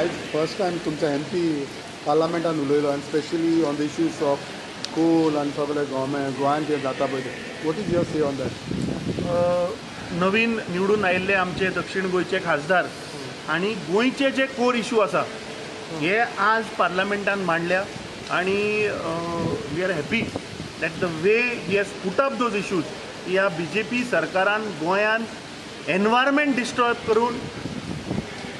आज first time तुमच्या MP पार्लमेंटान उलयलो आनी specially on the issues of coal आनी सगळे गोवमेंट गोंयांत जे जाता पळय ते. What is your say on that? नवीन निवडून आयिल्ले आमचे दक्षिण गोंयचे खासदार आणि गोंयचे जे कोर इशू आसा हे आज पार्लमेंटान मांडल्या आणि we are happy that the way he has put up those issues. ह्या BJP सरकारान गोंयान एनवायरमेंट डिस्ट्रॉय करून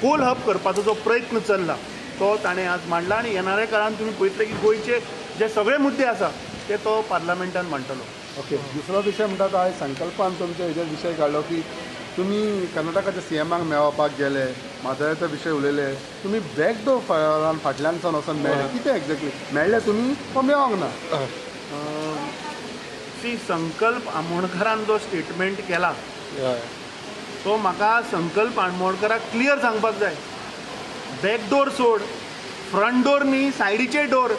कोल हब करपाचो जो प्रयत्न चल्ला तो ताणें आज मांडला आणि येणाऱ्या काळात तुम्ही पळयतले की गोंयचे जे सगळे मुद्दे आसा ते तो पार्लमेंटान मांडटलो. ओके. दुसरो विशय म्हणटा तो आयज संकल्पान तुमचे हेजेर विशय काडलो की तुमी कर्नाटकाच्या CMाक मेळपाक गेले, म्हादळाचो विशय उलयले, तुमी बॅकडोर फाटल्यानसान वचून मेळ्ळे. कितें एक्झॅक्टली मेळ्ळे तुमी तो मेळोंक ना? सी संकल्प आमोणकरान जो स्टेटमेंट केला तो म्हाका संकल्प आमोणकराक क्लियर सांगपाक जाय. बॅकडोर सोड, फ्रंट डोर न्ही, सायडीचे डोर,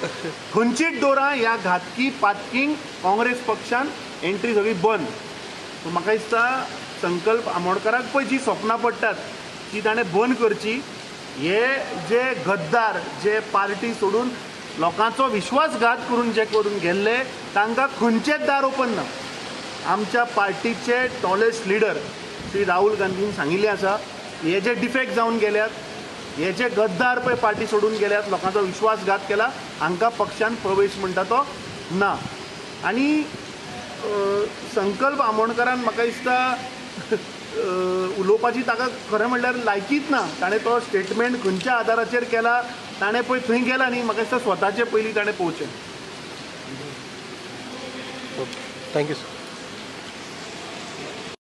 खंयचीच डोरां ह्या घातकी पातकींक काँग्रेस पक्षान एंट्री सगळी बंद. सो म्हाका दिसता संकल्प आमोणकराक पळय जी सपनां पडटात ती ताणें बंद करची. हे जे गद्दार जे पार्टी सोडून लोकांचो विश्वासघात करून जे करून गेल्ले तांकां खंयचेच दार ओपन ना. आमच्या पार्टीचे tallest leader Shri Rahul Gandhian सांगिल्लें आसा हे जे डिफेक्ट जावन गेल्यात, हे जे गद्दार पळय पार्टी सोडून गेल्यात, लोकांचो विश्वासघात केला, हांकां पक्षान प्रवेश म्हणटा तो ना. आनी संकल्प आमोणकरान म्हाका दिसता उलोवपाची ताका खरें म्हणल्यार लायकीच ना. ताणें तो स्टेटमेंट खंयच्या आदाराचेर केला, ताणें पळय थंय गेला न्ही, म्हाका दिसता स्वताचे पयलीं ताणें पोवचें. Thank you sir.